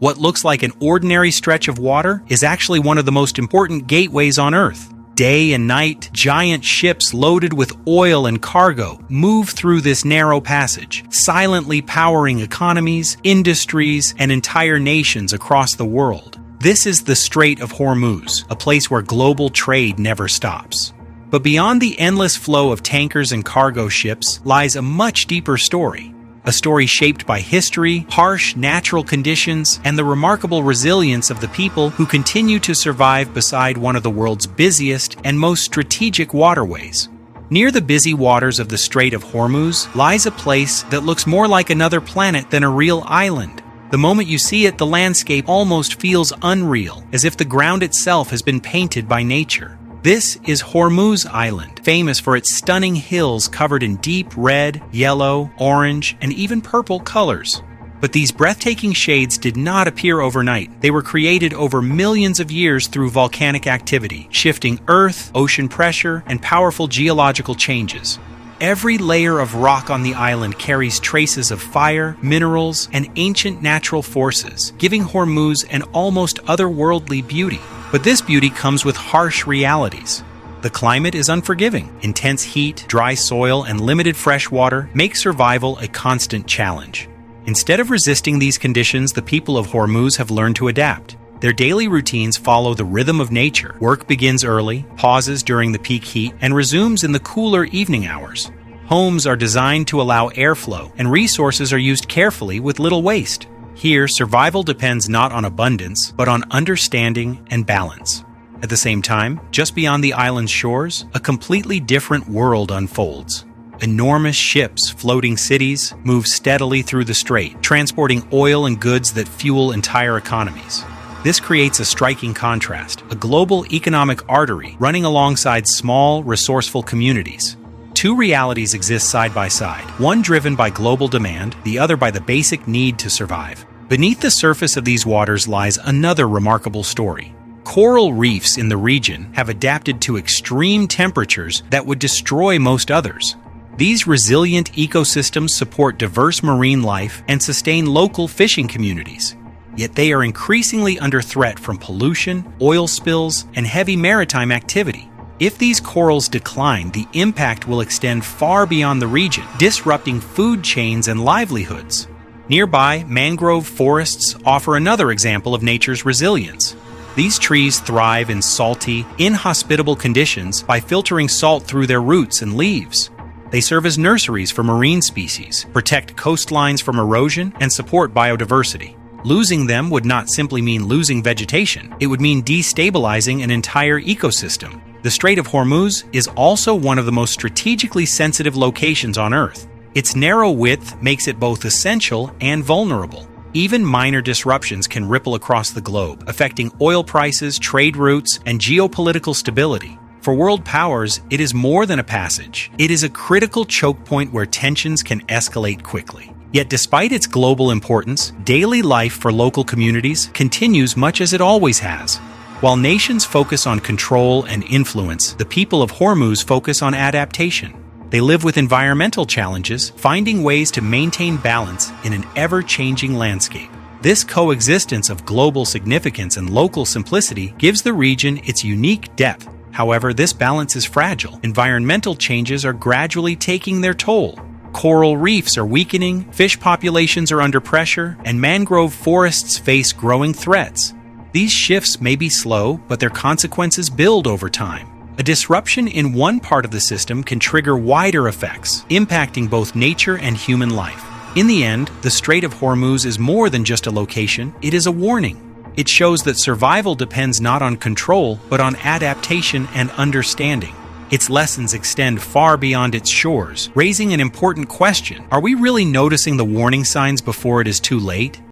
What looks like an ordinary stretch of water is actually one of the most important gateways on Earth. Day and night, giant ships loaded with oil and cargo move through this narrow passage, silently powering economies, industries, and entire nations across the world. This is the Strait of Hormuz, a place where global trade never stops. But beyond the endless flow of tankers and cargo ships lies a much deeper story. A story shaped by history, harsh natural conditions, and the remarkable resilience of the people who continue to survive beside one of the world's busiest and most strategic waterways. Near the busy waters of the Strait of Hormuz lies a place that looks more like another planet than a real island. The moment you see it, the landscape almost feels unreal, as if the ground itself has been painted by nature. This is Hormuz Island, famous for its stunning hills covered in deep red, yellow, orange, and even purple colors. But these breathtaking shades did not appear overnight. They were created over millions of years through volcanic activity, shifting earth, ocean pressure, and powerful geological changes. Every layer of rock on the island carries traces of fire, minerals, and ancient natural forces, giving Hormuz an almost otherworldly beauty. But this beauty comes with harsh realities. The climate is unforgiving. Intense heat, dry soil, and limited fresh water make survival a constant challenge. Instead of resisting these conditions, the people of Hormuz have learned to adapt. Their daily routines follow the rhythm of nature. Work begins early, pauses during the peak heat, and resumes in the cooler evening hours. Homes are designed to allow airflow, and resources are used carefully with little waste. Here, survival depends not on abundance, but on understanding and balance. At the same time, just beyond the island's shores, a completely different world unfolds. Enormous ships floating cities move steadily through the strait, transporting oil and goods that fuel entire economies. This creates a striking contrast, a global economic artery running alongside small, resourceful communities. Two realities exist side by side, one driven by global demand, the other by the basic need to survive. Beneath the surface of these waters lies another remarkable story. Coral reefs in the region have adapted to extreme temperatures that would destroy most others. These resilient ecosystems support diverse marine life and sustain local fishing communities. Yet they are increasingly under threat from pollution, oil spills, and heavy maritime activity. If these corals decline, the impact will extend far beyond the region, disrupting food chains and livelihoods. Nearby, mangrove forests offer another example of nature's resilience. These trees thrive in salty, inhospitable conditions by filtering salt through their roots and leaves. They serve as nurseries for marine species, protect coastlines from erosion, and support biodiversity. Losing them would not simply mean losing vegetation, it would mean destabilizing an entire ecosystem. The Strait of Hormuz is also one of the most strategically sensitive locations on Earth. Its narrow width makes it both essential and vulnerable. Even minor disruptions can ripple across the globe, affecting oil prices, trade routes, and geopolitical stability. For world powers, it is more than a passage. It is a critical choke point where tensions can escalate quickly. Yet despite its global importance, daily life for local communities continues much as it always has. While nations focus on control and influence, the people of Hormuz focus on adaptation. They live with environmental challenges, finding ways to maintain balance in an ever-changing landscape. This coexistence of global significance and local simplicity gives the region its unique depth. However, this balance is fragile. Environmental changes are gradually taking their toll. Coral reefs are weakening, fish populations are under pressure, and mangrove forests face growing threats. These shifts may be slow, but their consequences build over time. A disruption in one part of the system can trigger wider effects, impacting both nature and human life. In the end, the Strait of Hormuz is more than just a location, it is a warning. It shows that survival depends not on control, but on adaptation and understanding. Its lessons extend far beyond its shores, raising an important question. Are we really noticing the warning signs before it is too late?